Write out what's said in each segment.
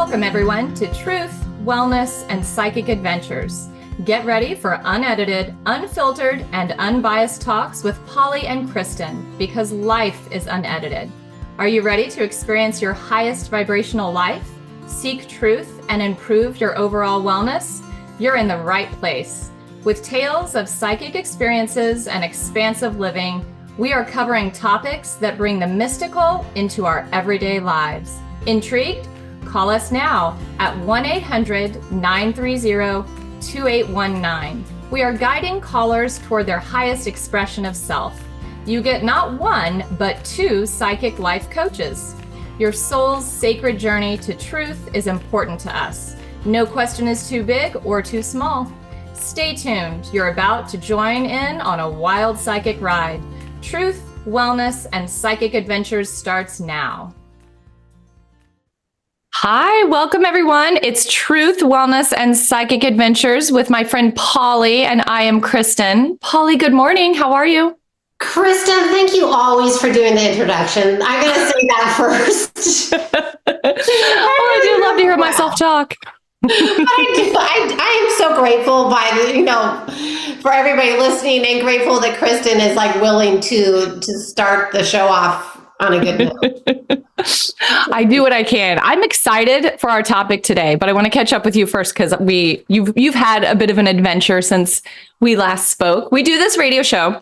Welcome everyone to Truth, Wellness, and Psychic Adventures. Get ready for unedited, unfiltered, and unbiased talks with Polly and Kristin, because life is unedited. Are you ready to experience your highest vibrational life, seek truth, and improve your overall wellness? You're in the right place. With tales of psychic experiences and expansive living, we are covering topics that bring the mystical into our everyday lives. Intrigued? Call us now at 1-800-930-2819. We are guiding callers toward their highest expression of self. You get not one, but two psychic life coaches. Your soul's sacred journey to truth is important to us. No question is too big or too small. Stay tuned. You're about to join in on a wild psychic ride. Truth, Wellness, and Psychic Adventures starts now. Hi, welcome everyone. It's Truth, Wellness, and Psychic Adventures with my friend Polly, and I am Kristin. Polly, good morning. How are you? Kristin, thank you always for doing the introduction. I'm going to say that first. I do love to hear myself talk. I am so grateful for everybody listening, and grateful that Kristin is willing to start the show off on a good note. I do what I can. I'm excited for our topic today, but I want to catch up with you first because you've had a bit of an adventure since we last spoke. We do this radio show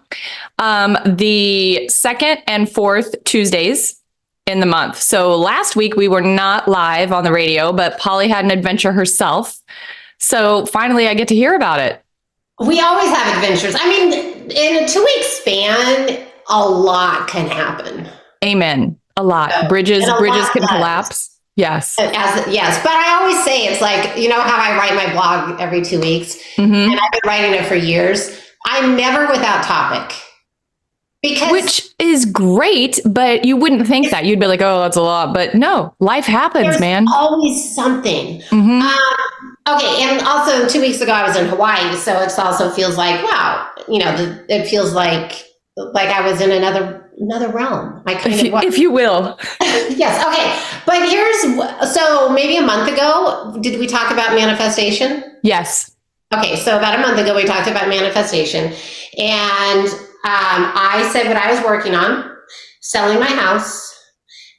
the second and fourth Tuesdays in the month. So last week we were not live on the radio, but Polly had an adventure herself. So finally I get to hear about it. We always have adventures. I mean, in a 2-week span, a lot can happen. Amen. A lot. So, bridges can collapse. Yes. Yes. But I always say it's how I write my blog every 2 weeks, and I've been writing it for years. I'm never without topic. Which is great, but you wouldn't think that. You'd be like, oh, that's a lot. But no, life happens, man. Always something. Okay. And also 2 weeks ago, I was in Hawaii. So it also feels like, wow, it feels like I was in another realm. If you will. Yes. Okay. But so maybe a month ago, did we talk about manifestation? Yes. Okay. So about a month ago, we talked about manifestation, and I said what I was working on, selling my house.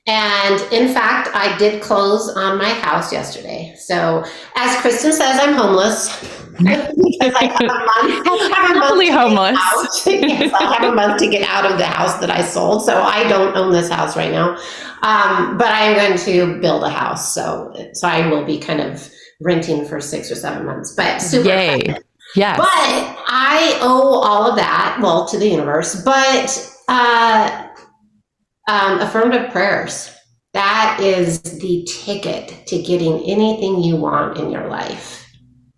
And in fact, I did close on my house yesterday. So as Kristin says, I'm homeless. Because I have a month. Happily homeless. Yes, I have a month to get out of the house that I sold. So I don't own this house right now. But I am going to build a house. So I will be kind of renting for 6 or 7 months. But super excited. Yes. But I owe all of that, to the universe. But affirmative prayers. That is the ticket to getting anything you want in your life.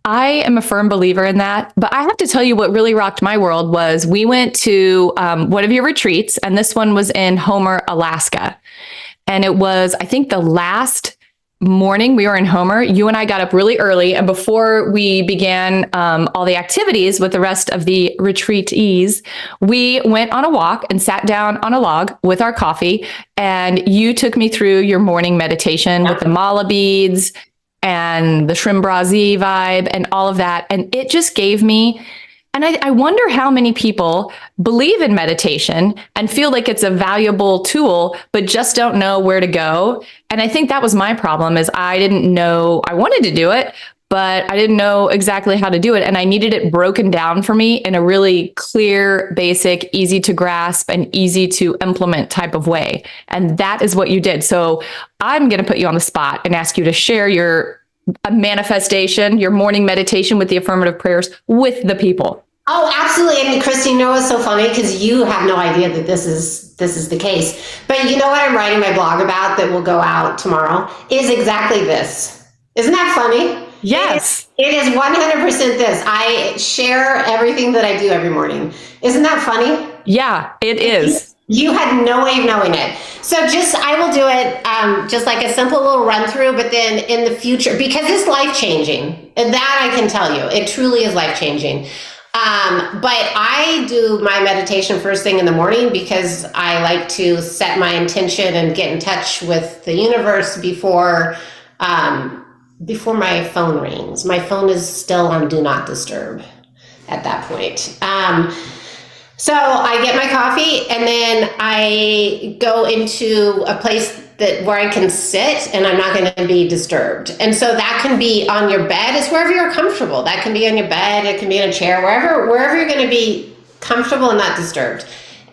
I am a firm believer in that, but I have to tell you what really rocked my world was we went to one of your retreats, and this one was in Homer, Alaska. And it was, I think, the last morning we were in Homer. You and I got up really early, and before we began all the activities with the rest of the retreatees, we went on a walk and sat down on a log with our coffee, and you took me through your morning meditation with the mala beads and the Shrimbrazi vibe and all of that. And it just gave me, and I wonder how many people believe in meditation and feel like it's a valuable tool, but just don't know where to go. And I think that was my problem, is I didn't know, I wanted to do it, but I didn't know exactly how to do it. And I needed it broken down for me in a really clear, basic, easy to grasp and easy to implement type of way. And that is what you did. So I'm going to put you on the spot and ask you to share your manifestation, your morning meditation with the affirmative prayers with the people. Oh, absolutely. And Kristin, what's so funny, because you have no idea that this is the case. But you know what I'm writing my blog about that will go out tomorrow is exactly this. Isn't that funny? Yes. It is 100% this. I share everything that I do every morning. Isn't that funny? Yeah, it is. You had no way of knowing it. So I will do it just like a simple little run through, but then in the future, because it's life changing. And that I can tell you, it truly is life changing. But I do my meditation first thing in the morning because I like to set my intention and get in touch with the universe before before my phone rings. My phone is still on Do Not Disturb at that point. So I get my coffee and then I go into a place where I can sit and I'm not going to be disturbed. And so that can be on your bed. It's wherever you're comfortable. That can be on your bed. It can be in a chair, wherever you're going to be comfortable and not disturbed.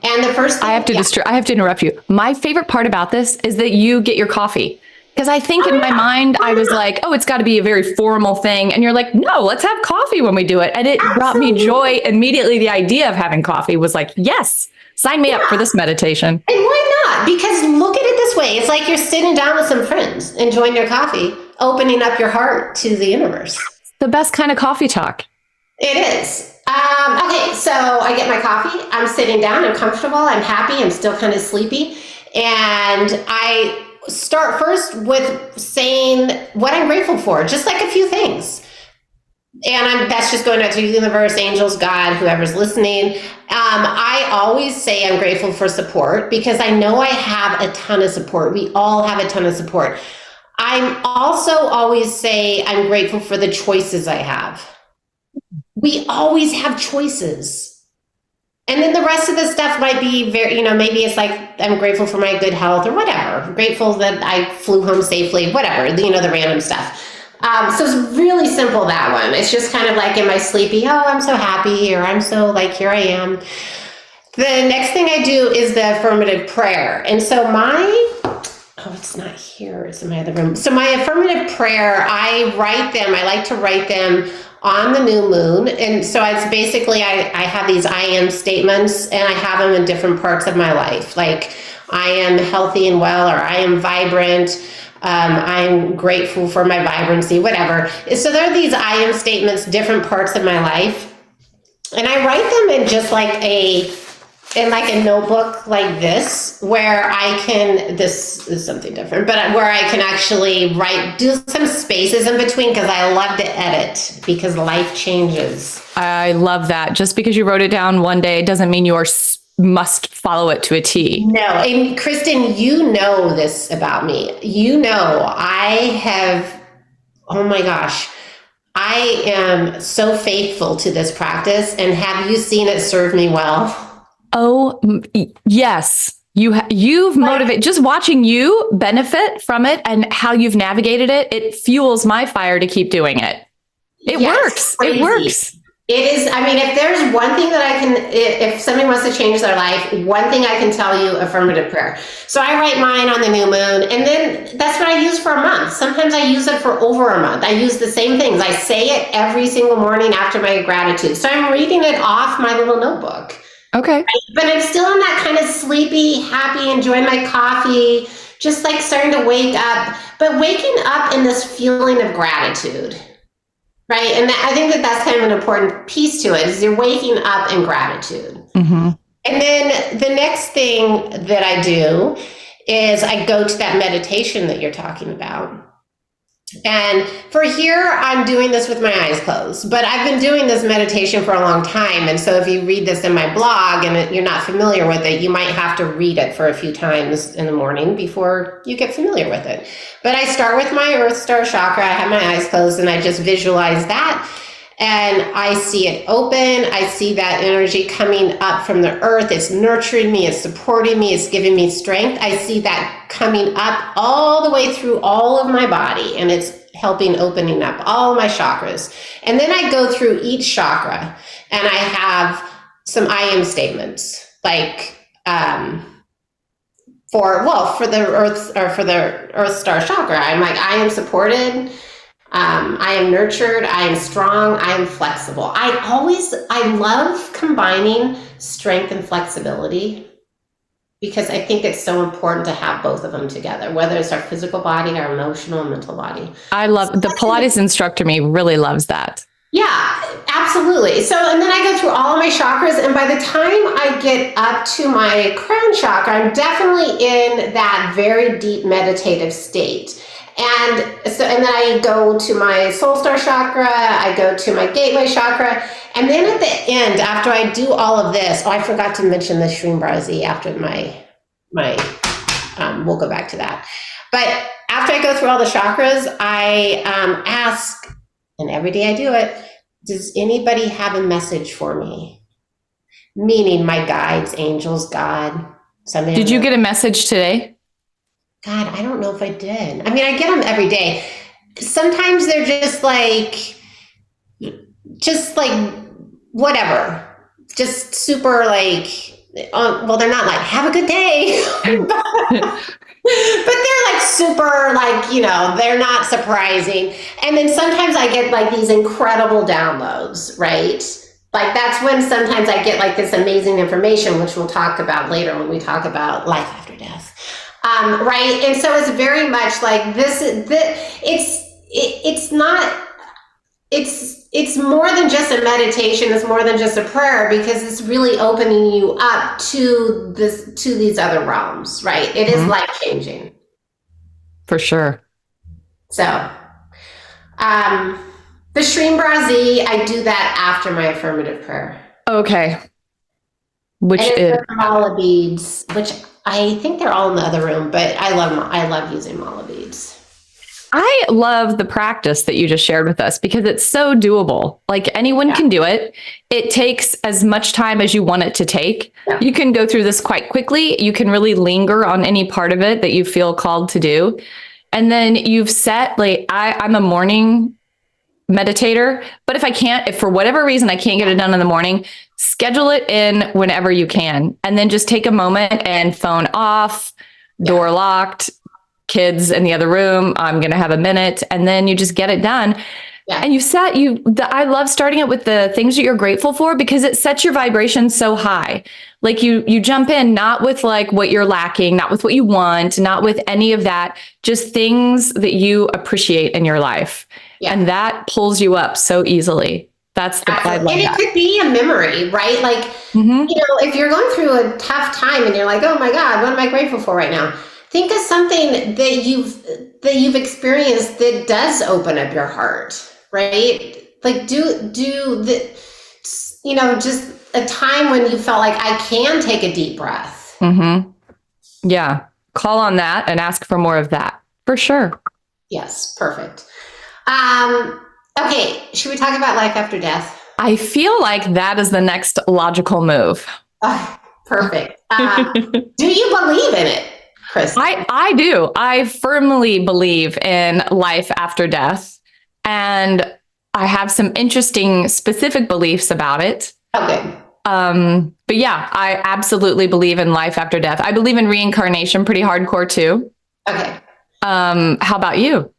And the first thing, I have to interrupt you. My favorite part about this is that you get your coffee. Because I think in my mind, I was like, oh, it's got to be a very formal thing. And you're like, no, let's have coffee when we do it. And it brought me joy immediately. The idea of having coffee was like, yes, sign me up for this meditation. And why not? Because look at it this way. It's like you're sitting down with some friends, enjoying your coffee, opening up your heart to the universe. The best kind of coffee talk. It is. Okay, so I get my coffee. I'm sitting down. I'm comfortable. I'm happy. I'm still kind of sleepy. And I start first with saying what I'm grateful for, just like a few things. And that's just going out to the universe, angels, God, whoever's listening. I always say I'm grateful for support because I know I have a ton of support. We all have a ton of support. I'm also always say I'm grateful for the choices I have. We always have choices. And then the rest of the stuff might be very, maybe it's like, I'm grateful for my good health or whatever. I'm grateful that I flew home safely, whatever, the random stuff. So it's really simple, that one. It's just kind of like, am I sleepy? Oh, I'm so happy. Or I'm so like, here I am. The next thing I do is the affirmative prayer. And so it's not here. It's in my other room. So my affirmative prayer, I like to write them on the new moon. And so it's basically, I have these I am statements and I have them in different parts of my life. Like I am healthy and well, or I am vibrant. I'm grateful for my vibrancy, whatever. So there are these I am statements, different parts of my life. And I write them in just like in a notebook like this, where this is something different, but where I can actually do some spaces in between because I love to edit because life changes. I love that. Just because you wrote it down one day doesn't mean you must follow it to a T. No. And Kristin, you know this about me. Oh my gosh, I am so faithful to this practice. And have you seen it serve me well? Oh, yes. You've motivated, just watching you benefit from it and how you've navigated it. It fuels my fire to keep doing it. It works. Crazy. It works. It is. I mean, if there's one thing that if somebody wants to change their life, one thing I can tell you, affirmative prayer. So I write mine on the new moon, and then that's what I use for a month. Sometimes I use it for over a month. I use the same things. I say it every single morning after my gratitude. So I'm reading it off my little notebook. Okay. But I'm still in that kind of sleepy, happy, enjoying my coffee, just like starting to wake up, but waking up in this feeling of gratitude, right? And I think that's kind of an important piece to it, is you're waking up in gratitude. Mm-hmm. And then the next thing that I do is I go to that meditation that you're talking about. And for here, I'm doing this with my eyes closed, but I've been doing this meditation for a long time. And so if you read this in my blog and you're not familiar with it, you might have to read it for a few times in the morning before you get familiar with it. But I start with my Earth Star chakra. I have my eyes closed and I just visualize that. And I see it open. I see that energy coming up from the earth. It's nurturing me. It's supporting me. It's giving me strength. I see that coming up all the way through all of my body. And it's helping opening up all my chakras. And then I go through each chakra and I have some I am statements, like for the Earth Star chakra. I'm like, I am supported. I am nurtured, I am strong, I am flexible. I love combining strength and flexibility because I think it's so important to have both of them together, whether it's our physical body, our emotional and mental body. I love the Pilates instructor me really loves that. Yeah, absolutely. So, and then I go through all of my chakras, and by the time I get up to my crown chakra, I'm definitely in that very deep meditative state. And then I go to my soul star chakra, I go to my gateway chakra, and then at the end, after I do all of this, I forgot to mention the Shrimbrazi after my we'll go back to that. But after I go through all the chakras, I ask, and every day I do it, does anybody have a message for me? Meaning my guides, angels, God. Somebody. Did you get a message today? God, I don't know if I did. I mean, I get them every day. Sometimes they're just like whatever. Just super like, well, they're not like, have a good day. But they're like super like, they're not surprising. And then sometimes I get like these incredible downloads, right? Like that's when sometimes I get like this amazing information, which we'll talk about later when we talk about life after death. Right. And so it's very much like it's more than just a meditation. It's more than just a prayer, because it's really opening you up to these other realms, right? It is life changing. For sure. So, the Shreem Brazi, I do that after my affirmative prayer. Okay. Which is the mala beads, which I think they're all in the other room, but I love using mala beads. I love the practice that you just shared with us because it's so doable. Like anyone can do it. It takes as much time as you want it to take. Yeah. You can go through this quite quickly. You can really linger on any part of it that you feel called to do. And then you've set, like, I'm a morning meditator, but if for whatever reason I can't get it done in the morning, schedule it in whenever you can. And then just take a moment and phone off, door locked, kids in the other room. I'm going to have a minute, and then you just get it done. Yeah. And I love starting it with the things that you're grateful for, because it sets your vibration so high. Like you jump in, not with like what you're lacking, not with what you want, not with any of that, just things that you appreciate in your life. Yeah. And that pulls you up so easily. That's the and it could be a memory, right? Like, if you're going through a tough time and you're like, oh my God, what am I grateful for right now? Think of something that you've experienced that does open up your heart, right? Like just a time when you felt like I can take a deep breath. Mm-hmm. Yeah. Call on that and ask for more of that, for sure. Yes. Perfect. Okay. Should we talk about life after death? I feel like that is the next logical move. Perfect. Do you believe in it, Kristin? I do. I firmly believe in life after death, and I have some interesting specific beliefs about it. Okay. But yeah, I absolutely believe in life after death. I believe in reincarnation pretty hardcore too. Okay. How about you?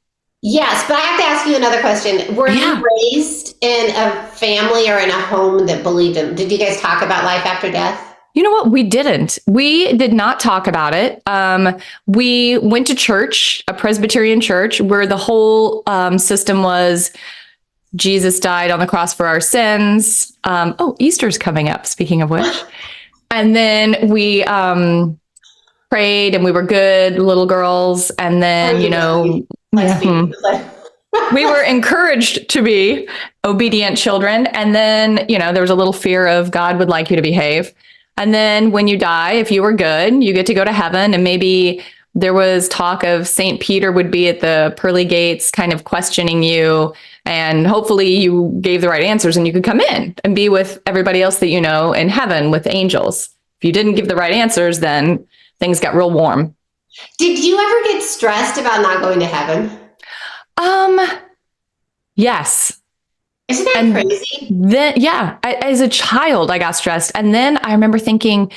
Yes, but I have to ask you another question. Were you raised in a family or in a home that believed in? Did you guys talk about life after death? You know what? We didn't. We did not talk about it. We went to church, a Presbyterian church, where the whole system was Jesus died on the cross for our sins. Easter's coming up, speaking of which. And then we prayed, and we were good little girls. And then, we were encouraged to be obedient children. And then, there was a little fear of God would like you to behave. And then when you die, if you were good, you get to go to heaven. And maybe there was talk of St. Peter would be at the pearly gates kind of questioning you. And hopefully you gave the right answers and you could come in and be with everybody else that you know in heaven with angels. If you didn't give the right answers, then things got real warm. Did you ever get stressed about not going to heaven? Yes. Isn't that crazy? Then, as a child, I got stressed. And then I remember thinking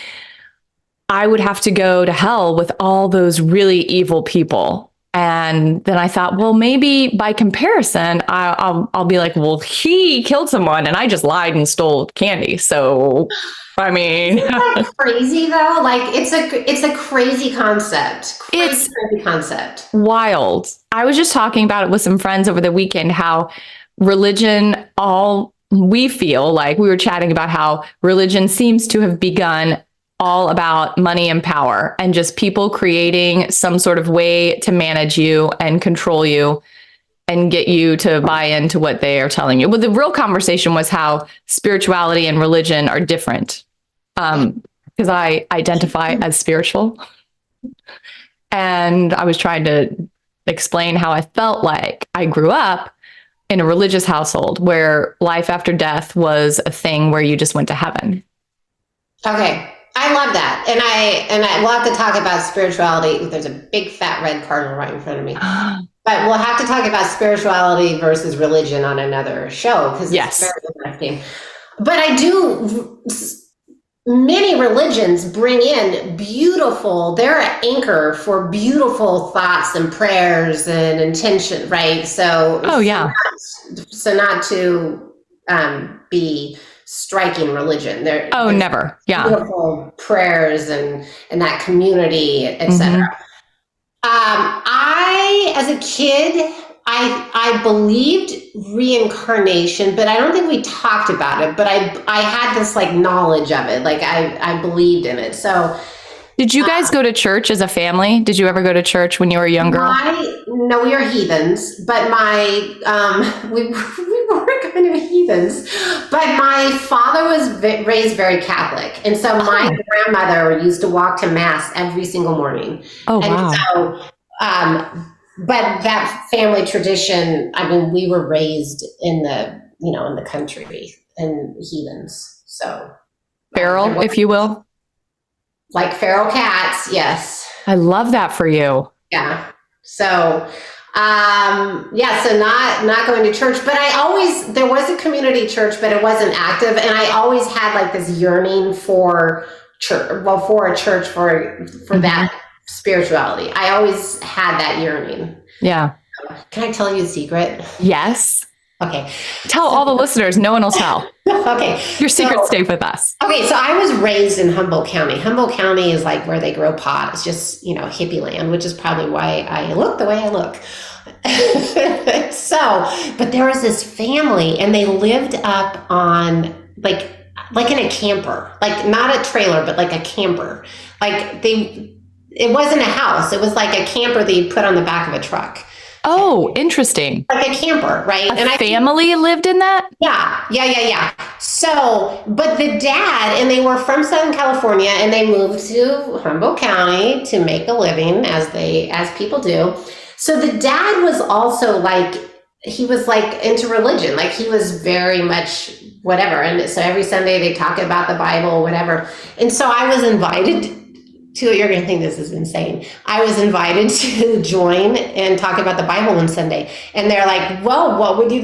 I would have to go to hell with all those really evil people. And then I thought, well, maybe by comparison, I'll be like, well, he killed someone and I just lied and stole candy. So, I mean, isn't that crazy though? Like it's a crazy concept. Crazy concept. Wild. I was just talking about it with some friends over the weekend, how religion, we feel like we were chatting about how religion seems to have begun all about money and power and just people creating some sort of way to manage you and control you and get you to buy into what they are telling you. But the real conversation was how spirituality and religion are different. Because I identify as spiritual. And I was trying to explain how I felt like I grew up in a religious household where life after death was a thing where you just went to heaven. Okay. I love that. And we'll have to talk about spirituality. There's a big fat red cardinal right in front of me. But we'll have to talk about spirituality versus religion on another show because it's very interesting. But many religions bring in they're an anchor for beautiful thoughts and prayers and intention, right? So, not to be striking religion. There's never. Yeah. Beautiful prayers and that community, etc. As a kid, I believed reincarnation, but I don't think we talked about it. But I had this like knowledge of it, like I believed in it. So, did you guys go to church as a family? Did you ever go to church when you were a young girl? No, we are heathens, but we were kind of heathens. But my father was raised very Catholic, and so my grandmother used to walk to mass every single morning. Oh, wow! And so, but that family tradition, I mean, we were raised in the country and heathens. So feral, if you will. Like feral cats, yes. I love that for you. Yeah. So, so not going to church, but there was a community church, but it wasn't active. And I always had like this yearning for church, for a church, for that spirituality. I always had that yearning. Yeah. Can I tell you a secret? Yes. Okay. Tell all the listeners. No one will tell. Okay. Your secrets stay with us. Okay. So I was raised in Humboldt County. Humboldt County is like where they grow pot. It's just, hippie land, which is probably why I look the way I look. But there was this family and they lived up on like in a camper, like not a trailer, but like a camper. Like it wasn't a house. It was like a camper that you put on the back of a truck. Oh, interesting. Like a camper, right? And family lived in that? Yeah. So, but the dad, and they were from Southern California, and they moved to Humboldt County to make a living, as people do. So the dad was also he was into religion. Like he was very much whatever. And so every Sunday they talk about the Bible, whatever. And so I was invited you're going to think this is insane. I was invited to join and talk about the Bible one Sunday. And they're like, well, what would you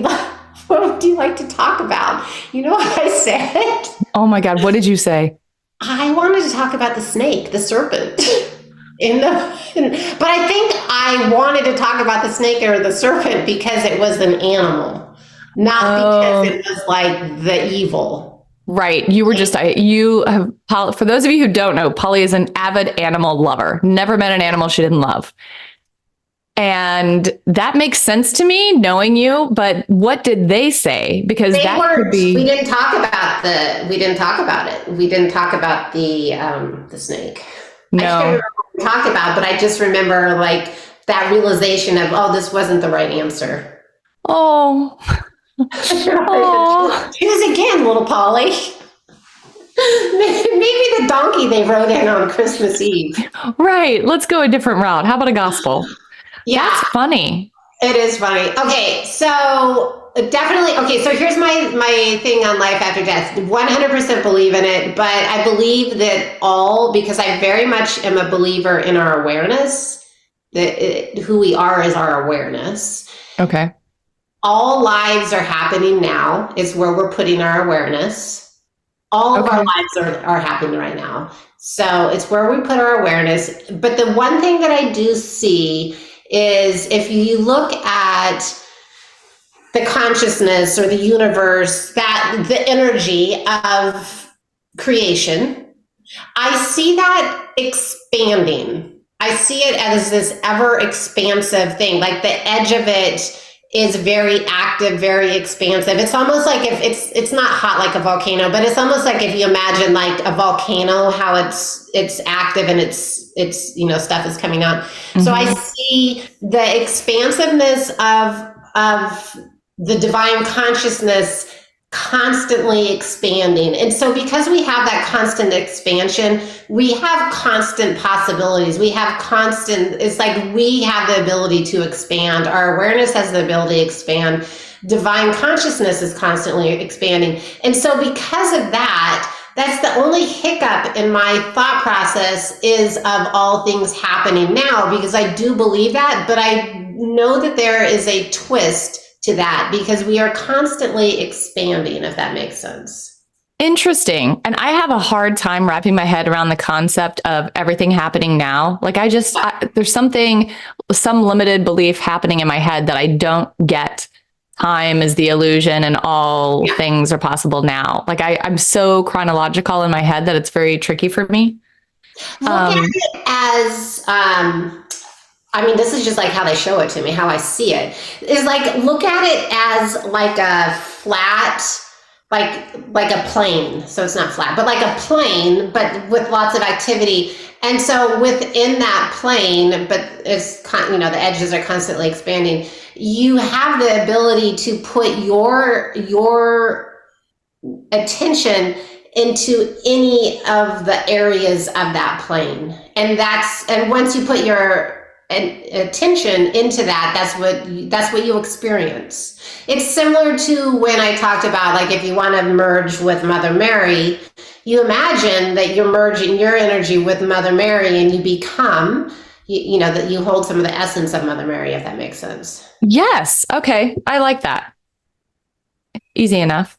like to talk about? You know what I said? Oh my God. What did you say? I wanted to talk about the snake, the serpent. But I think I wanted to talk about the snake or the serpent because it was an animal, not because it was like the evil. Right. You were for those of you who don't know, Polly is an avid animal lover. Never met an animal she didn't love. And that makes sense to me knowing you, but what did they say? Because we didn't talk about it. We didn't talk about the snake. No. I can't remember what we talked about, but I just remember that realization of, this wasn't the right answer. Oh. Choose again, little Polly. Maybe the donkey they rode in on Christmas Eve. Right. Let's go a different route. How about a gospel? Yeah. That's funny. It is funny. Okay. So definitely. Okay. So here's my thing on life after death. 100% believe in it, but I believe that because I very much am a believer in our awareness, that who we are is our awareness. Okay. All lives are happening now is where we're putting our awareness. All of our lives are happening right now. So it's where we put our awareness. But the one thing that I do see is if you look at the consciousness or the universe, that the energy of creation, I see that expanding. I see it as this ever expansive thing, like the edge of it is very active, very expansive. It's almost like if it's not hot like a volcano, but it's almost like if you imagine like a volcano, how it's active and it's stuff is coming out. Mm-hmm. So I see the expansiveness of the divine consciousness constantly expanding. And so because we have that constant expansion, we have constant possibilities. We have constant, it's like we have the ability to expand. Our awareness has the ability to expand. Divine consciousness is constantly expanding. And so because of that, that's the only hiccup in my thought process is of all things happening now, because I do believe that, but I know that there is a twist to that because we are constantly expanding, if that makes sense. Interesting. And I have a hard time wrapping my head around the concept of everything happening now. Like there's some limited belief happening in my head that I don't get. Time is the illusion and all things are possible now. Like I'm so chronological in my head that it's very tricky for me. Look at it as, this is just like how they show it to me, how I see it. Is like, look at it as like a flat, like a plane. So it's not flat, but like a plane, but with lots of activity. And so within that plane, but it's, the edges are constantly expanding. You have the ability to put your attention into any of the areas of that plane. And once you put your attention into that, that's what you experience. It's similar to when I talked about, like, if you want to merge with Mother Mary, you imagine that you're merging your energy with Mother Mary and you become, that you hold some of the essence of Mother Mary, if that makes sense. Yes. Okay. I like that. Easy enough.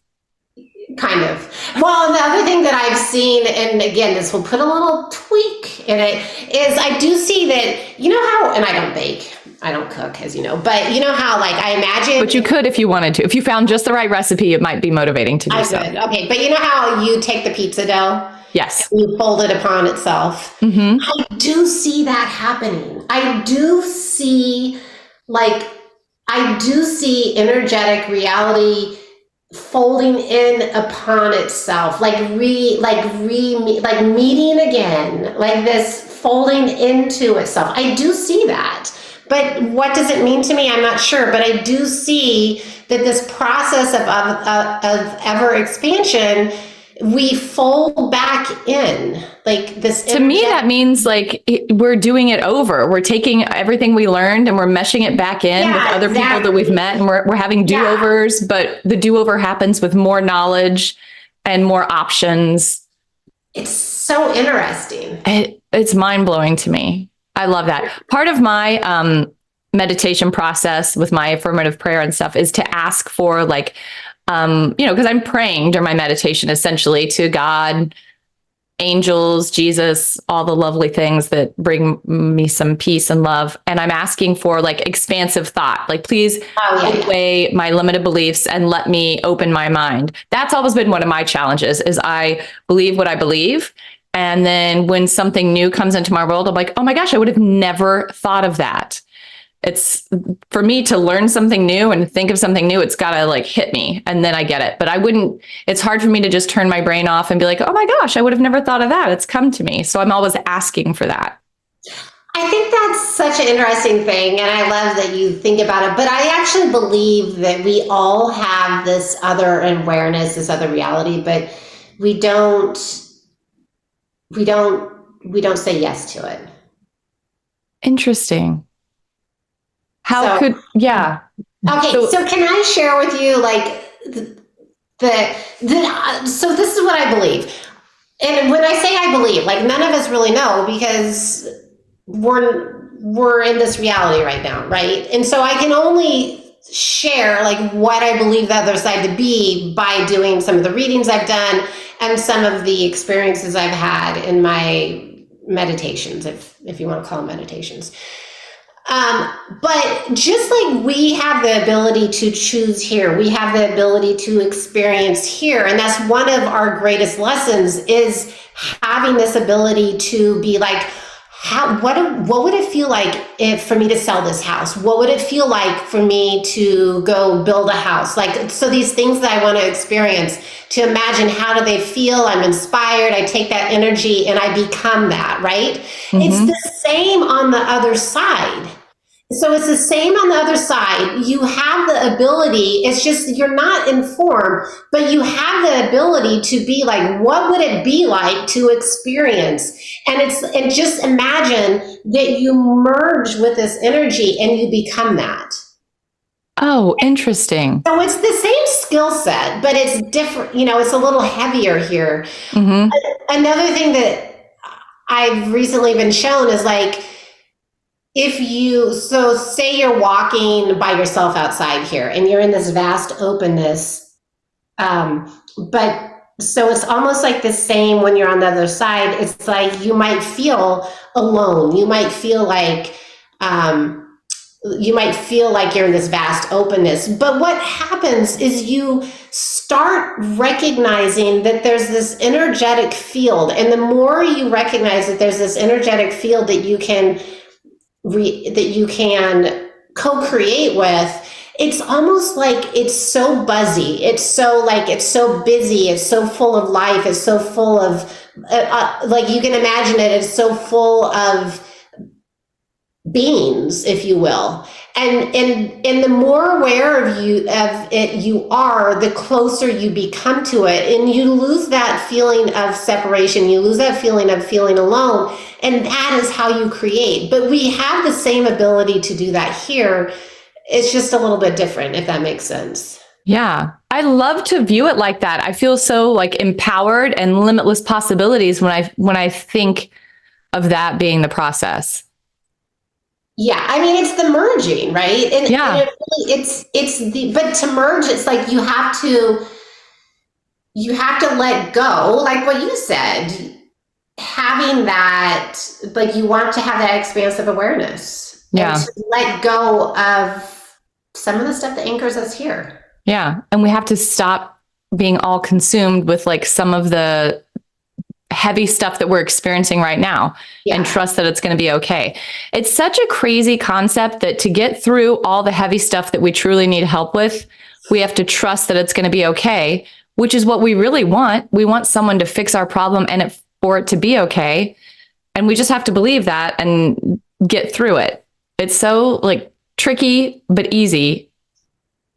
Kind of. Well, the other thing that I've seen, and again, this will put a little tweak in it, is I do see that, and I don't bake, I don't cook, as you know, but you know how, like, I imagine. But you could if you wanted to. If you found just the right recipe, it might be motivating to do so. Okay. But you know how you take the pizza dough? Yes. You fold it upon itself. Mm-hmm. I do see that happening. I do see energetic reality folding in upon itself, like meeting again, like this folding into itself. I do see that. But what does it mean to me? I'm not sure. But I do see that this process of ever expansion, we fold back in, like this. To me, that means like we're doing it over. We're taking everything we learned and we're meshing it back in with other people that we've met, and we're having do-overs, but the do-over happens with more knowledge and more options. It's so interesting. It's mind-blowing to me. I love that. Part of my meditation process with my affirmative prayer and stuff is to ask for, like, because I'm praying during my meditation essentially to God, angels, Jesus, all the lovely things that bring me some peace and love. And I'm asking for, like, expansive thought, like, please take away my limited beliefs and let me open my mind. That's always been one of my challenges, is I believe what I believe. And then when something new comes into my world, I'm like, oh my gosh, I would have never thought of that. It's, for me to learn something new and think of something new, it's got to, like, hit me and then I get it. But it's hard for me to just turn my brain off and be like, oh my gosh, I would have never thought of that. It's come to me. So I'm always asking for that. I think that's such an interesting thing. And I love that you think about it. But I actually believe that we all have this other awareness, this other reality, but we don't say yes to it. Interesting. Okay, so can I share with you, like, so this is what I believe. And when I say I believe, like, none of us really know, because we're in this reality right now, right? And so I can only share, like, what I believe the other side to be by doing some of the readings I've done and some of the experiences I've had in my meditations, if you want to call them meditations. But just like we have the ability to choose here, we have the ability to experience here. And that's one of our greatest lessons, is having this ability to be like, what would it feel like for me to sell this house? What would it feel like for me to go build a house? Like, so these things that I want to experience, to imagine, how do they feel? I'm inspired. I take that energy and I become that, right? Mm-hmm. It's the same on the other side. So it's the same on the other side. You have the ability, it's just you're not informed, but you have the ability to be like, what would it be like to experience? And just imagine that you merge with this energy and you become that. Oh, interesting. So it's the same skill set, but it's different, it's a little heavier here. Mm-hmm. Another thing that I've recently been shown is like, so say you're walking by yourself outside here and you're in this vast openness, but so it's almost like the same when you're on the other side. It's like you might feel alone. You might feel like you're in this vast openness. But what happens is you start recognizing that there's this energetic field, and the more you recognize that there's this energetic field that you can co-create with, it's almost like it's so buzzy. It's so busy. It's so full of life. It's so full of, like you can imagine it, it's so full of beings, if you will. And the more aware of it you are, the closer you become to it, and you lose that feeling of separation. You lose that feeling of feeling alone, and that is how you create. But we have the same ability to do that here. It's just a little bit different, if that makes sense. Yeah. I love to view it like that. I feel so like empowered and limitless possibilities when I think of that being the process. Yeah, I mean, it's the merging, right? And yeah, but to merge, it's like you have to let go, like what you said, having that, like you want to have that expansive awareness. Yeah. And to let go of some of the stuff that anchors us here. Yeah. And we have to stop being all consumed with like some of the heavy stuff that we're experiencing right now, and trust that it's going to be okay. It's such a crazy concept that to get through all the heavy stuff that we truly need help with, we have to trust that it's going to be okay, which is what we really want. We want someone to fix our problem and for it to be okay. And we just have to believe that and get through it. It's so like tricky, but easy.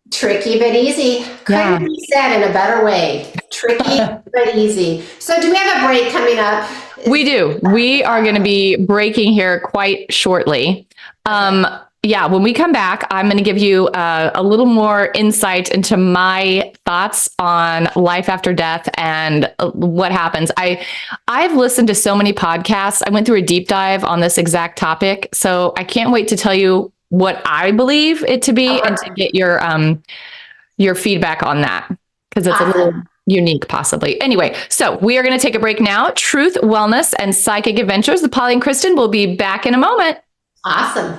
Tricky, but easy. Couldn't be said in a better way. Tricky, but easy. So do we have a break coming up? We do. We are going to be breaking here quite shortly. When we come back, I'm going to give you a little more insight into my thoughts on life after death and what happens. I've listened to so many podcasts. I went through a deep dive on this exact topic. So I can't wait to tell you what I believe it to be and to get your feedback on that, because it's a little unique possibly. Anyway, so we are going to take a break now. Truth, wellness, and psychic adventures. The Polly and Kristin will be back in a moment. Awesome.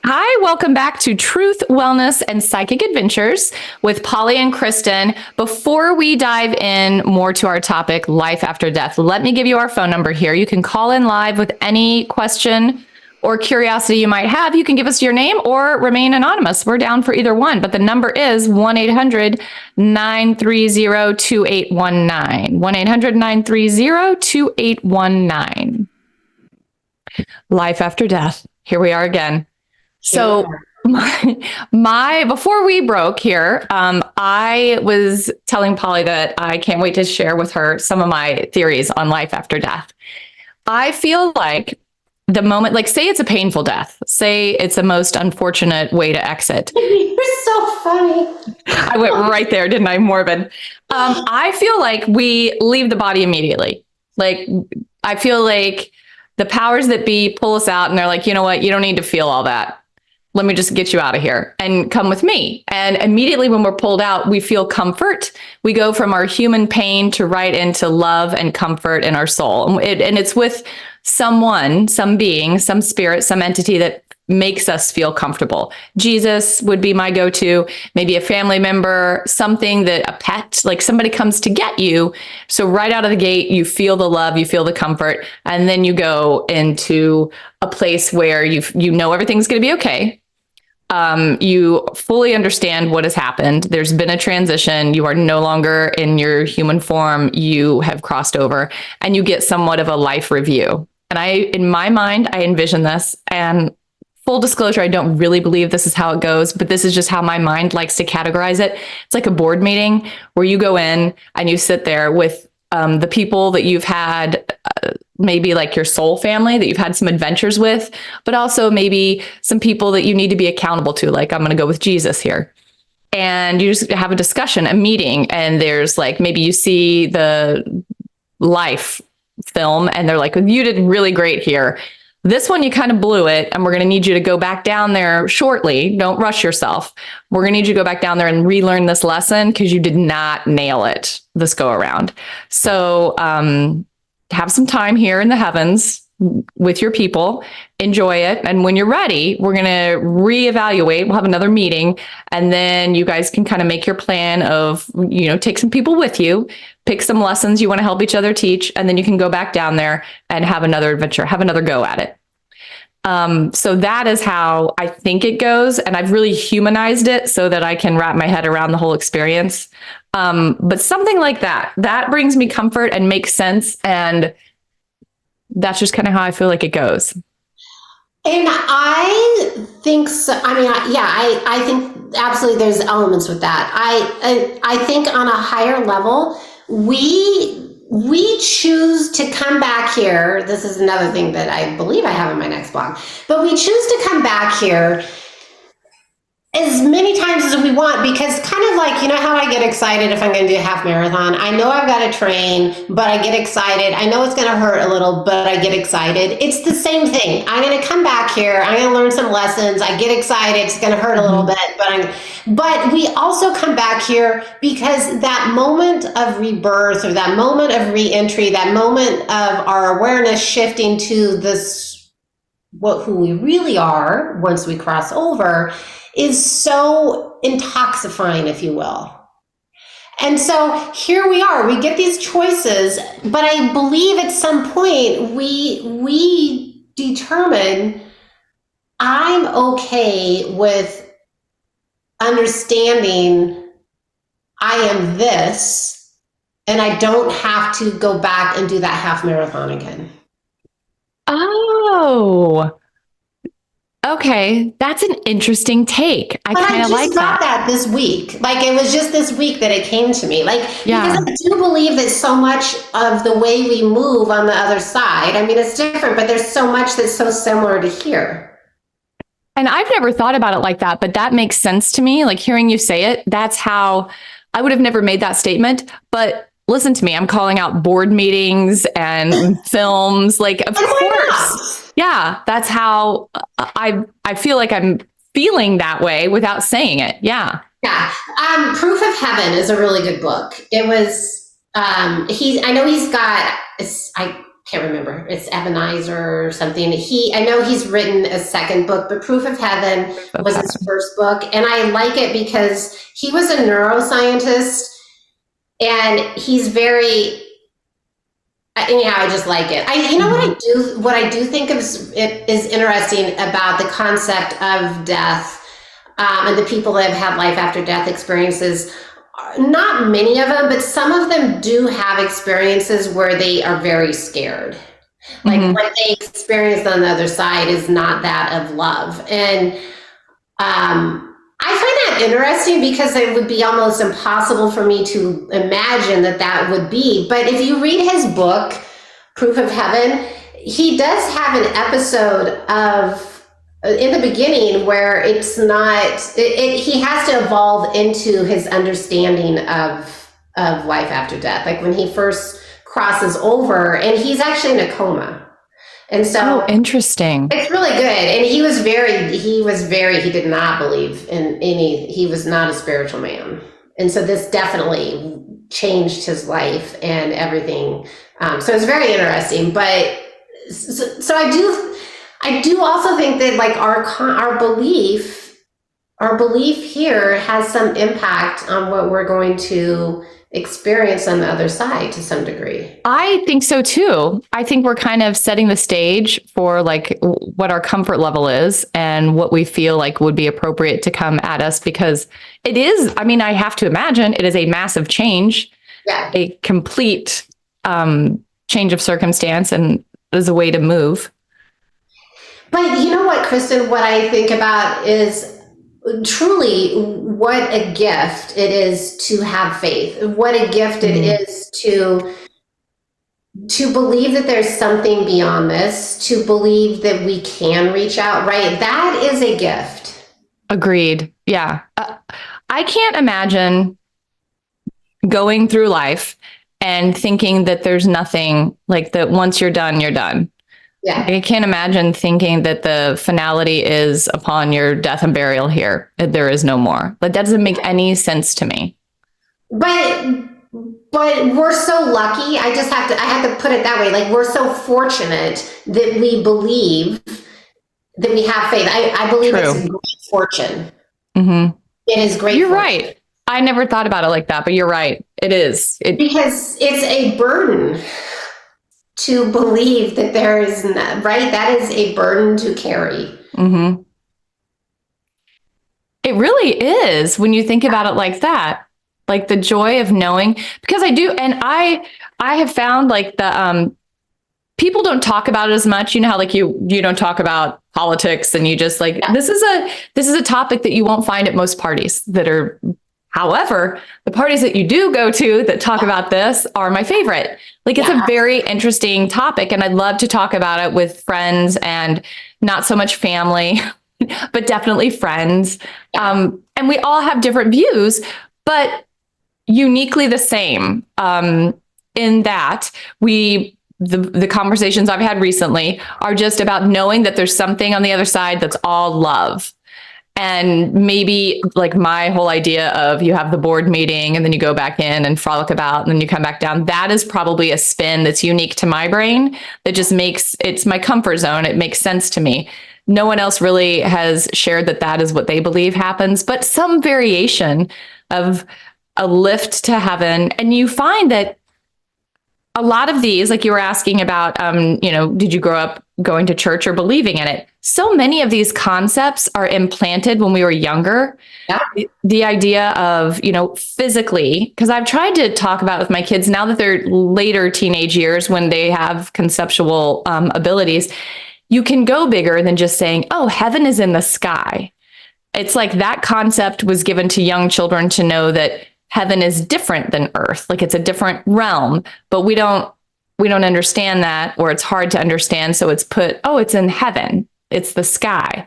Hi, welcome back to Truth, Wellness, and Psychic Adventures with Polly and Kristin. Before we dive in more to our topic, life after death, let me give you our phone number here. You can call in live with any question or curiosity you might have. You can give us your name or remain anonymous. We're down for either one, but the number is 1-800-930-2819. 1-800-930-2819. Life after death. Here we are again. So before we broke here, I was telling Polly that I can't wait to share with her some of my theories on life after death. I feel like the moment, like say it's a painful death, say it's the most unfortunate way to exit. You're so funny. I went right there, didn't I? Morbid. I feel like we leave the body immediately. Like, I feel like the powers that be pull us out and they're like, you know what? You don't need to feel all that. Let me just get you out of here and come with me. And immediately when we're pulled out, we feel comfort. We go from our human pain to right into love and comfort in our soul. And it's with someone, some being, some spirit, some entity that makes us feel comfortable. Jesus would be my go-to, maybe a family member, something that a pet, like somebody comes to get you. So right out of the gate, you feel the love, you feel the comfort, and then you go into a place where you know everything's going to be okay. You fully understand what has happened. There's been a transition. You are no longer in your human form. You have crossed over, and you get somewhat of a life review. And in my mind, I envision this, and full disclosure, I don't really believe this is how it goes, but this is just how my mind likes to categorize it. It's like a board meeting where you go in and you sit there with the people that you've had, maybe like your soul family that you've had some adventures with, but also maybe some people that you need to be accountable to. Like, I'm going to go with Jesus here. And you just have a discussion, a meeting, and there's like, maybe you see the life film and they're like, you did really great here. This one, you kind of blew it, and we're going to need you to go back down there shortly. Don't rush yourself. We're going to need you to go back down there and relearn this lesson because you did not nail it this go around. So have some time here in the heavens with your people, enjoy it. And when you're ready, we're going to reevaluate. We'll have another meeting, and then you guys can kind of make your plan of, take some people with you, pick some lessons you want to help each other teach, and then you can go back down there and have another adventure, have another go at it. So that is how I think it goes. And I've really humanized it so that I can wrap my head around the whole experience. But something like that brings me comfort and makes sense. And that's just kind of how I feel like it goes. And I think so. I mean, I think absolutely there's elements with that. I think on a higher level, we choose to come back here. This is another thing that I believe I have in my next blog, but we choose to come back here as many times as we want, because kind of like, how I get excited if I'm going to do a half marathon. I know I've got to train, but I get excited. I know it's going to hurt a little, but I get excited. It's the same thing. I'm going to come back here. I'm going to learn some lessons. I get excited. It's going to hurt a little bit, but we also come back here because that moment of rebirth, or that moment of reentry, that moment of our awareness shifting to this, who we really are once we cross over, is so intoxifying, if you will. And so here we are, we get these choices, but I believe at some point we determine, I'm okay with understanding I am this, and I don't have to go back and do that half marathon again. Oh, okay, that's an interesting take. I kind of like that. I just got that this week. Like, it was just this week that it came to me. Like, yeah. Because I do believe that so much of the way we move on the other side, I mean, it's different, but there's so much that's so similar to here. And I've never thought about it like that, but that makes sense to me. Like, hearing you say it, that's how I would have never made that statement. But listen to me, I'm calling out board meetings and films. Like, of course. Yeah, that's how I feel like I'm feeling that way without saying it. Yeah. Yeah. Proof of Heaven is a really good book. It was, I know he's got, I can't remember, it's Ebenezer or something. I know he's written a second book, but Proof of Heaven was his first book. And I like it because he was a neuroscientist, and he's very, anyhow, I just like it. What I do think is interesting about the concept of death, and the people that have had life after death experiences. Not many of them, but some of them do have experiences where they are very scared. Like, what they experience on the other side is not that of love. And I find that interesting because it would be almost impossible for me to imagine that would be. But if you read his book, Proof of Heaven, he does have an episode in the beginning where it's not, he has to evolve into his understanding of life after death. Like, when he first crosses over, and he's actually in a coma. And so, interesting. It's really good. And he did not believe in he was not a spiritual man. And so this definitely changed his life and everything. So it's very interesting, but so I do also think that, like, our belief here has some impact on what we're going to experience on the other side to some degree. I think so too. I think we're kind of setting the stage for like what our comfort level is and what we feel like would be appropriate to come at us, because it is, I mean, I have to imagine it is a massive change, a complete change of circumstance, and there's a way to move. But you know what, Kristin, what I think about is truly what a gift it is to have faith. What a gift it is to believe that there's something beyond this, to believe that we can reach out, right? That is a gift. Agreed. Yeah. I can't imagine going through life and thinking that there's nothing, like that once you're done, you're done. Yeah. I can't imagine thinking that the finality is upon your death and burial here. There is no more. That doesn't make any sense to me. But we're so lucky. I have to put it that way. Like, we're so fortunate that we believe that we have faith. I believe True. It's great fortune. Mm-hmm. It is great. You're fortune. right. I never thought about it like that, but you're right. It is. Because it's a burden to believe that there is, right? That is a burden to carry. Mm-hmm. It really is when you think about it like that, like the joy of knowing, because I do. And I have found like the, people don't talk about it as much. You know how like you don't talk about politics, and you just like, this is a topic that you won't find at most parties that are. However, the parties that you do go to that talk about this are my favorite. Like, it's a very interesting topic, and I'd love to talk about it with friends, and not so much family, but definitely friends. And we all have different views, but uniquely the same, in that the conversations I've had recently are just about knowing that there's something on the other side that's all love. And maybe like my whole idea of you have the board meeting and then you go back in and frolic about and then you come back down, that is probably a spin that's unique to my brain that just it's my comfort zone. It makes sense to me. No one else really has shared that is what they believe happens, but some variation of a lift to heaven. And you find that a lot of these, like you were asking about, did you grow up going to church or believing in it? So many of these concepts are implanted when we were younger. Yeah. The idea of, physically, because I've tried to talk about with my kids now that they're later teenage years when they have conceptual abilities, you can go bigger than just saying, oh, heaven is in the sky. It's like that concept was given to young children to know that heaven is different than earth. Like, it's a different realm, but we don't understand that, or it's hard to understand. So it's it's in heaven. It's the sky.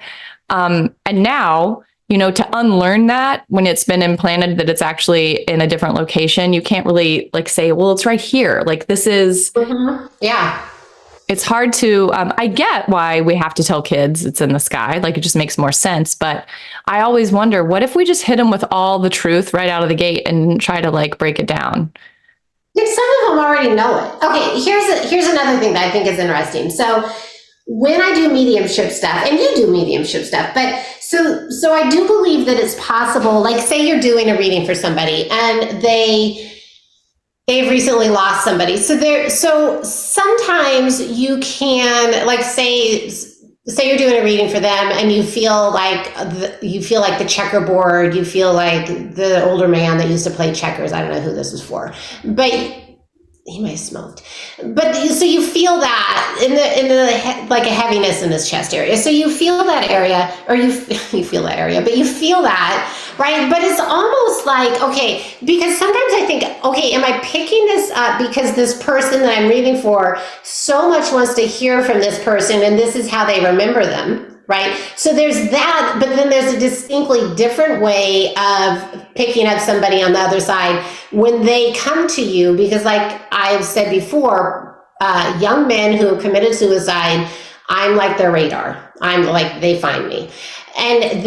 And now, to unlearn that when it's been implanted that it's actually in a different location, you can't really like say, well, it's right here. Like, this is, yeah. It's hard to, I get why we have to tell kids it's in the sky. Like, it just makes more sense. But I always wonder, what if we just hit them with all the truth right out of the gate and try to like break it down? Like, some of them already know it. Okay, here's another thing that I think is interesting. So when I do mediumship stuff, and you do mediumship stuff, but so I do believe that it's possible, like say you're doing a reading for somebody and they've recently lost somebody. So sometimes you can, like, say you're doing a reading for them and you feel like the checkerboard, you feel like the older man that used to play checkers. I don't know who this is for, but he might have smoked. But so you feel that in the like a heaviness in his chest area. So you feel that area, or you feel that area, but you feel that, right? But it's almost like, okay, because sometimes I think, okay, am I picking this up because this person that I'm reading for so much wants to hear from this person, and this is how they remember them, right? So there's that, but then there's a distinctly different way of picking up somebody on the other side when they come to you, because like I've said before, young men who have committed suicide, I'm like their radar. I'm like, they find me, and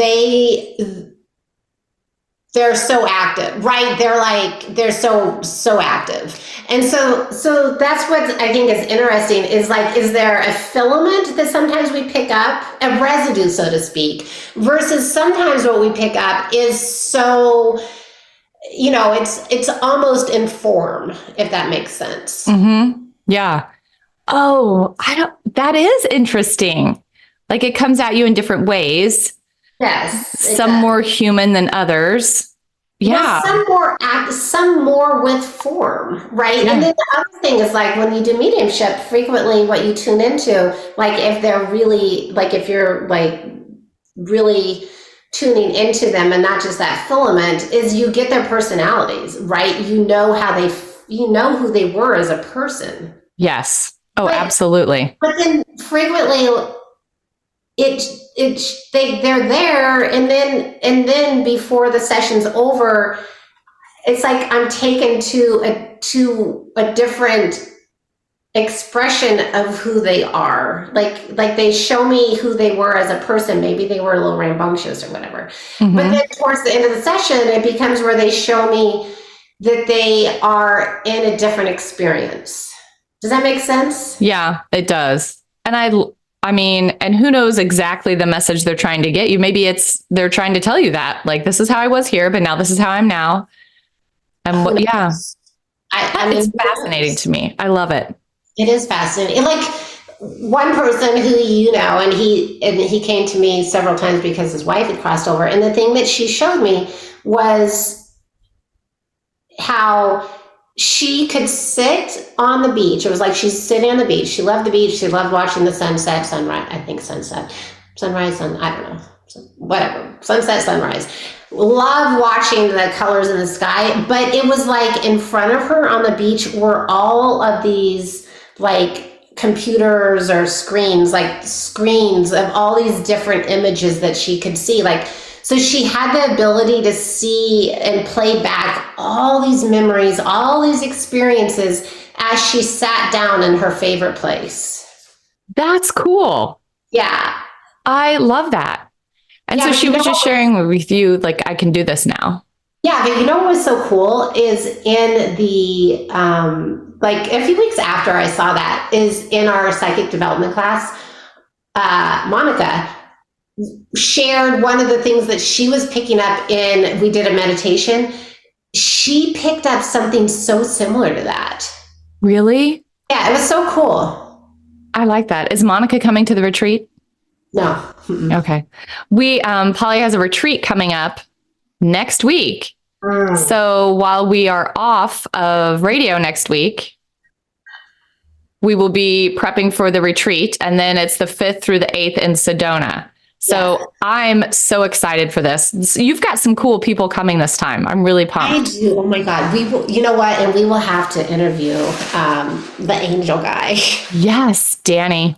they're so active, right? They're so active. And so that's what I think is interesting, is like, is there a filament that sometimes we pick up, a residue, so to speak, versus sometimes what we pick up is so, it's almost in form, if that makes sense. Mm-hmm. Yeah. Oh, that is interesting. Like it comes at you in different ways. Yes, Some more human than others. Yeah. Well, some more with form, right? Yeah. And then the other thing is like when you do mediumship, frequently what you tune into, like if they're really, like if you're like really tuning into them and not just that filament, is you get their personalities, right? You know who they were as a person. Yes. Oh, absolutely. But then frequently they're there, and then before the session's over, it's like I'm taken to a different expression of who they are. Like they show me who they were as a person. Maybe they were a little rambunctious or whatever. Mm-hmm. But then towards the end of the session, it becomes where they show me that they are in a different experience. Does that make sense? Yeah, it does. And I mean, and who knows exactly the message they're trying to get you. Maybe they're trying to tell you that, like, this is how I was here, but now this is how I'm now. And yeah, I mean, it's fascinating to me. I love it. It is fascinating. Like one person who, and he came to me several times because his wife had crossed over. And the thing that she showed me was how she could sit on the beach. It was like she's sitting on the beach. She loved the beach. She loved watching the sunset, sunrise. I think sunset, sunrise, I don't know, whatever, sunset, sunrise. Love watching the colors in the sky. But it was like in front of her on the beach were all of these like computers or screens of all these different images that she could see. Like, so she had the ability to see and play back all these memories, all these experiences as she sat down in her favorite place. That's cool. Yeah. I love that. And so she was just sharing with you, like, I can do this now. Yeah, but what was so cool is in the, like a few weeks after I saw that, is in our psychic development class, Monica shared one of the things that she was picking up we did a meditation. She picked up something so similar to that. Really? Yeah, it was so cool. I like that. Is Monica coming to the retreat? No. Mm-mm. Okay. Polly has a retreat coming up next week. So while we are off of radio next week, we will be prepping for the retreat. And then it's the 5th through the 8th in Sedona. So yeah. I'm so excited for this. You've got some cool people coming this time. I'm really pumped. I do. Oh my God. We will, you know what? And we will have to interview the angel guy. Yes, Danny.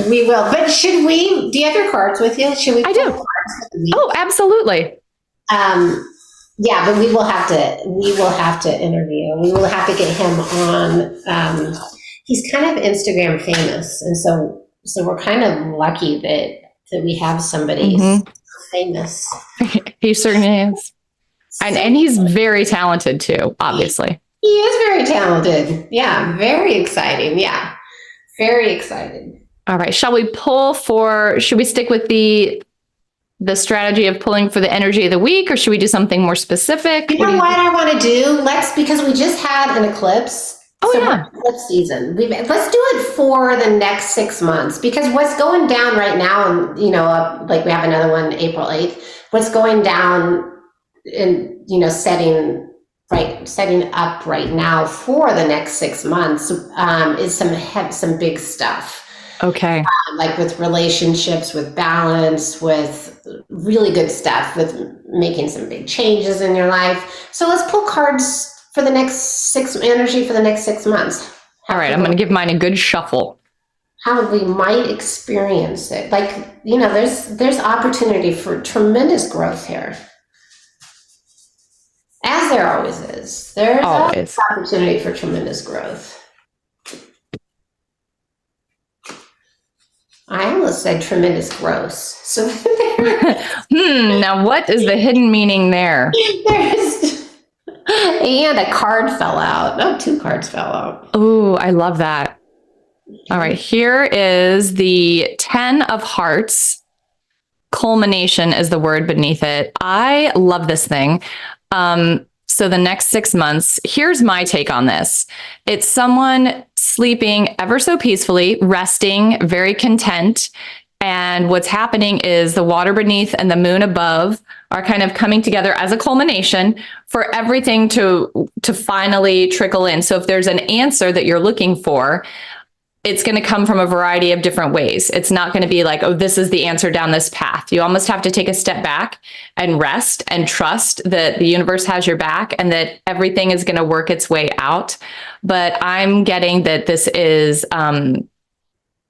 We will. But do you have your cards with you? Should we? I do. Oh, absolutely. Yeah, but we will have to interview. We will have to get him on. He's kind of Instagram famous. And so we're kind of lucky that we have somebody famous. He certainly is. And he's very talented too, obviously. He is very talented. Yeah, very exciting. Yeah, very excited. All right. Should we stick with the strategy of pulling for the energy of the week, or should we do something more specific? You know what I want to do? Because we just had an eclipse. Eclipse season. Let's do it for the next 6 months, because what's going down right now, and like we have another one April 8th. What's going down and setting up right now for the next 6 months is some big stuff. Okay. Like with relationships, with balance, with really good stuff, with making some big changes in your life. So let's pull cards for the next energy for the next 6 months. All right. I'm going to give mine a good shuffle. How we might experience it. Like, there's opportunity for tremendous growth here. As there always is. There's always opportunity for tremendous growth. I almost said tremendous growth. So now what is the hidden meaning there? And a card fell out. No, 2 cards fell out. Oh, I love that. All right. Here is the 10 of Hearts. Culmination is the word beneath it. I love this thing. So the next 6 months, here's my take on this. It's someone sleeping ever so peacefully, resting, very content. And what's happening is the water beneath and the moon above are kind of coming together as a culmination for everything to finally trickle in. So if there's an answer that you're looking for, it's going to come from a variety of different ways. It's not going to be like, oh, this is the answer down this path. You almost have to take a step back and rest and trust that the universe has your back and that everything is going to work its way out. But I'm getting that this is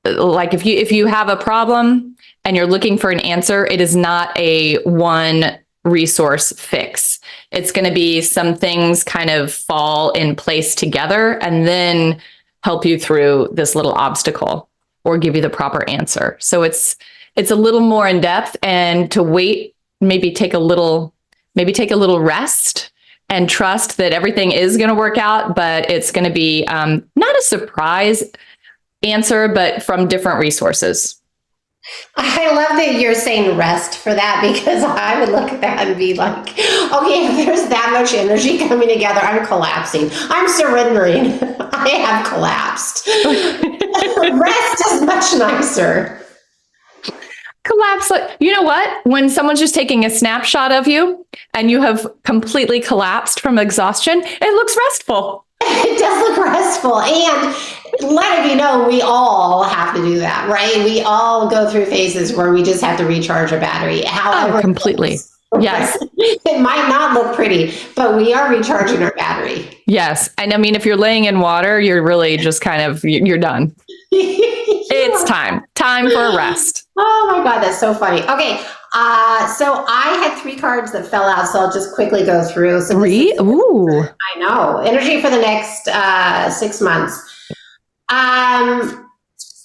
like if you have a problem and you're looking for an answer, it is not a one resource fix. It's going to be some things kind of fall in place together and then help you through this little obstacle or give you the proper answer. So it's a little more in depth, and to wait, maybe take a little rest and trust that everything is going to work out, but it's going to be not a surprise answer, but from different resources. I love that you're saying rest for that, because I would look at that and be like, okay, if there's that much energy coming together, I'm collapsing. I'm surrendering. I have collapsed. Rest is much nicer. Collapse. You know what? When someone's just taking a snapshot of you and you have completely collapsed from exhaustion, it looks restful. It does look restful. And let it be known, we all have to do that, right? We all go through phases where we just have to recharge our battery. However, completely. Yes. It might not look pretty, but we are recharging our battery. Yes. And I mean, if you're laying in water, you're really just kind of, you're done. It's time for a rest. Oh my God, that's so funny. Okay. So I had 3 cards that fell out, so I'll just quickly go through. So Ooh. I know. Energy for the next 6 months.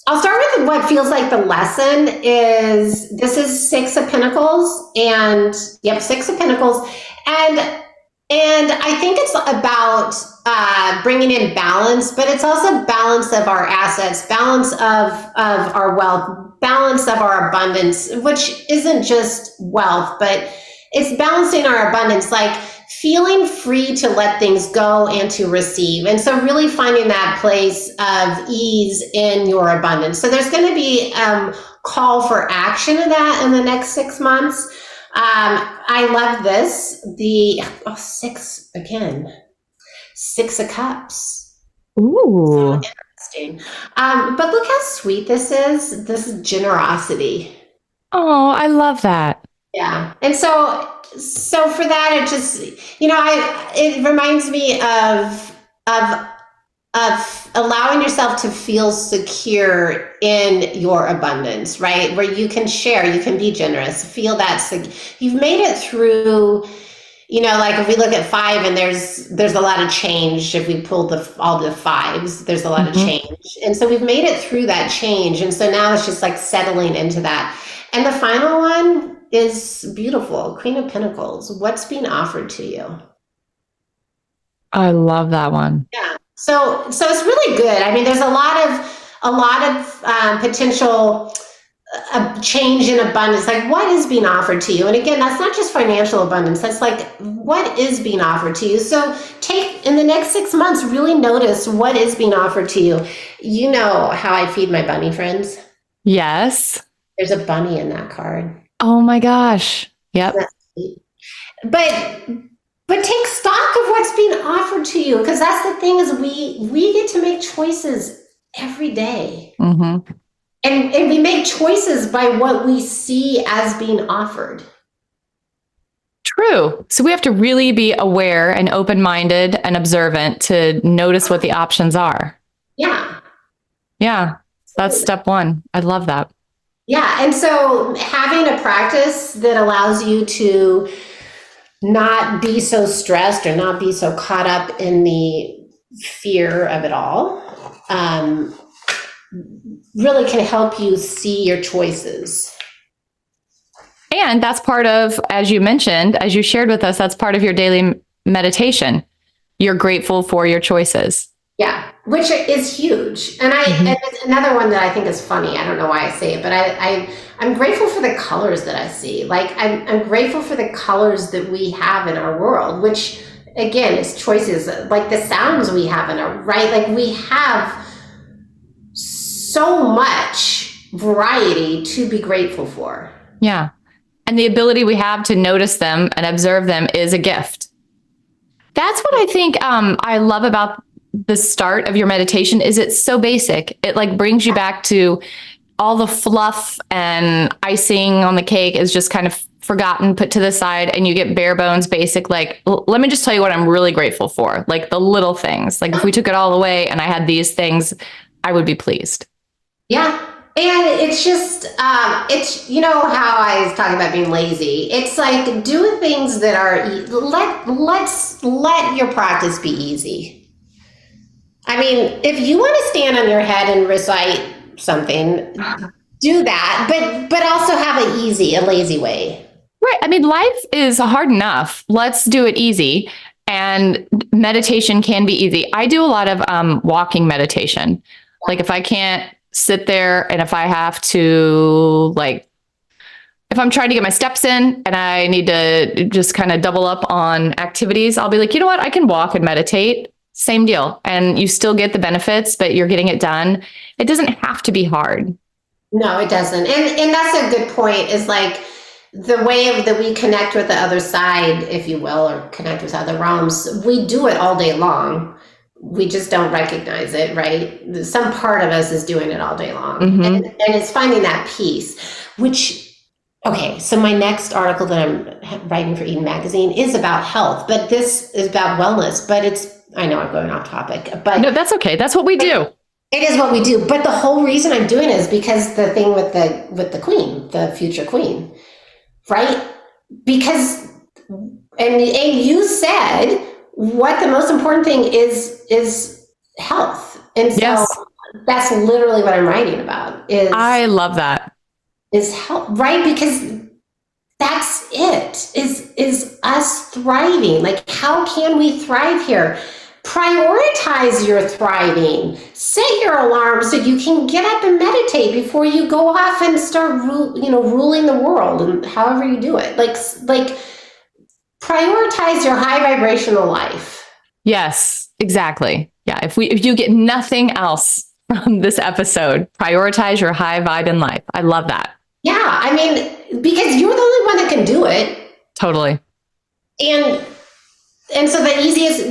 I'll start with what feels like the lesson is, this is 6 of Pentacles, and 6 of Pentacles. And I think it's about bringing in balance, but it's also balance of our assets, balance of our wealth, balance of our abundance, which isn't just wealth, but it's balancing our abundance, like feeling free to let things go and to receive. And so really finding that place of ease in your abundance. So there's going to be call for action of that in the next 6 months. I love this. The 6 again, 6 of Cups. Ooh. So interesting. But look how sweet this is. This is generosity. Oh, I love that. Yeah. And so for that, it just, it reminds me of allowing yourself to feel secure in your abundance, right? Where you can share, you can be generous, feel that you've made it through, like if we look at 5 and there's a lot of change. If we pull all the 5s, there's a lot of change. And so we've made it through that change. And so now it's just like settling into that. And the final one is beautiful. Queen of Pentacles. What's being offered to you? I love that one. Yeah. So it's really good. I mean, there's a lot of potential change in abundance. Like, what is being offered to you? And again, that's not just financial abundance. That's like, what is being offered to you? So take, in the next 6 months, really notice what is being offered to you. You know how I feed my bunny friends? Yes. There's a bunny in that card. Oh my gosh. Yep. But take stock of what's being offered to you, because that's the thing, is we get to make choices every day. Mm-hmm. And we make choices by what we see as being offered. True. So we have to really be aware and open-minded and observant to notice what the options are. Yeah. Yeah. That's step 1. I love that. Yeah. And so having a practice that allows you to not be so stressed or not be so caught up in the fear of it all, really can help you see your choices. And that's part of, as you mentioned, as you shared with us, that's part of your daily meditation. You're grateful for your choices. Yeah, which is huge. And and it's another one that I think is funny. I don't know why I say it, but I'm grateful for the colors that I see. Like I'm grateful for the colors that we have in our world, which again is choices, like the sounds we have in our, right? Like we have so much variety to be grateful for. Yeah. And the ability we have to notice them and observe them is a gift. That's what I think I love about the start of your meditation is it's so basic. It like brings you back to all the fluff and icing on the cake is just kind of forgotten, put to the side, and you get bare bones basic. Like, let me just tell you what I'm really grateful for. Like the little things. Like if we took it all away and I had these things, I would be pleased. Yeah. And it's just, it's, you know how I was talking about being lazy. It's like do things that are, let your practice be easy. I mean, if you want to stand on your head and recite something, do that, but also have it easy, a lazy way. Right. I mean, life is hard enough. Let's do it easy. And meditation can be easy. I do a lot of walking meditation. Like if I can't sit there and if I have to, like, if I'm trying to get my steps in and I need to just kind of double up on activities, I'll be like, you know what? I can walk and meditate. Same deal. And you still get the benefits, but you're getting it done. It doesn't have to be hard. No, it doesn't. And that's a good point, is like the way that we connect with the other side, if you will, or connect with other realms, we do it all day long. We just don't recognize it, right? Some part of us is doing it all day long. Mm-hmm. And it's finding that peace, which, okay, so my next article that I'm writing for Eden Magazine is about health, but this is about wellness, but I know I'm going off topic, but no, that's okay. That's what we do. It is what we do. But the whole reason I'm doing it is because the thing with the queen, the future queen, right? Because, and you said what the most important thing is health. And so yes. That's literally what I'm writing about. I love that. Is health, right? Because that's it, is us thriving. Like, how can we thrive here? Prioritize your thriving. Set your alarm so you can get up and meditate before you go off and start ruling the world, and however you do it. Like prioritize your high vibrational life. Yes, exactly. Yeah. If you get nothing else from this episode, prioritize your high vibe in life. I love that. Yeah. I mean, because you're the only one that can do it. Totally. And so the easiest,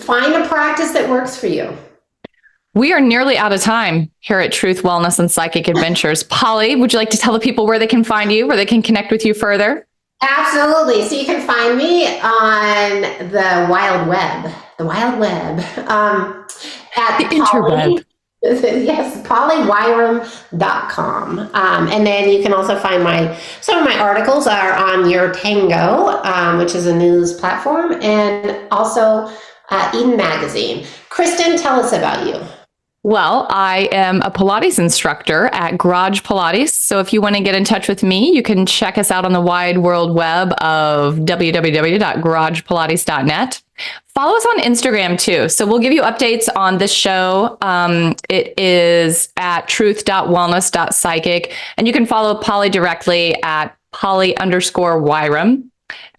find a practice that works for you. We are nearly out of time here at Truth, Wellness, and Psychic Adventures. Polly, would you like to tell the people where they can find you, where they can connect with you further? Absolutely. So you can find me on the wild web, at the interweb. Yes, pollywirum.com. And then you can also find some of my articles are on Your Tango, which is a news platform, and also Eden Magazine. Kristin, tell us about you. Well, I am a Pilates instructor at Garage Pilates. So if you want to get in touch with me, you can check us out on the wide world web of www.garagepilates.net. Follow us on Instagram too. So we'll give you updates on this show. It is at truth.wellness.psychic. And you can follow Polly directly at Polly_Wirum.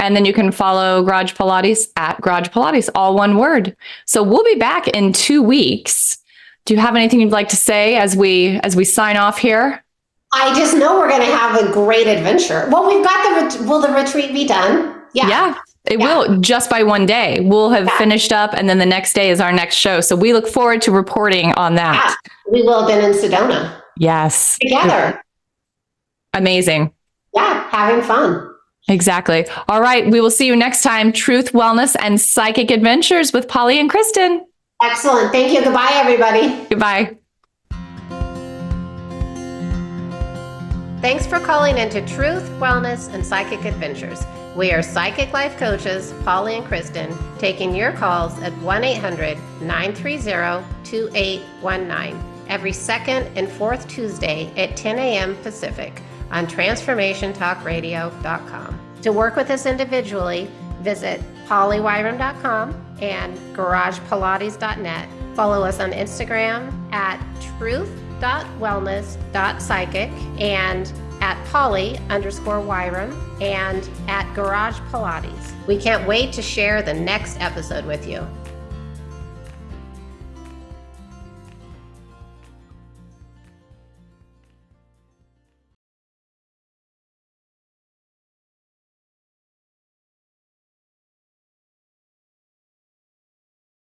And then you can follow Garage Pilates at Garage Pilates, all one word. So we'll be back in 2 weeks. Do you have anything you'd like to say as we sign off here? I just know we're going to have a great adventure. Well, we've got will the retreat be done? Yeah, it will, just by one day. We'll have finished up, and then the next day is our next show. So we look forward to reporting on that. Yeah, we will have been in Sedona. Yes. Together. Amazing. Yeah, having fun. Exactly. All right. We will see you next time. Truth, Wellness, and Psychic Adventures with Polly and Kristin. Excellent. Thank you. Goodbye, everybody. Goodbye. Thanks for calling into Truth, Wellness, and Psychic Adventures. We are psychic life coaches, Polly and Kristin, taking your calls at 1-800-930-2819 every second and fourth Tuesday at 10 a.m. Pacific on transformationtalkradio.com. To work with us individually, visit pollywirum.com and garagepilates.net. Follow us on Instagram at truth.wellness.psychic and at Polly_Wirum and at Garage Pilates. We can't wait to share the next episode with you.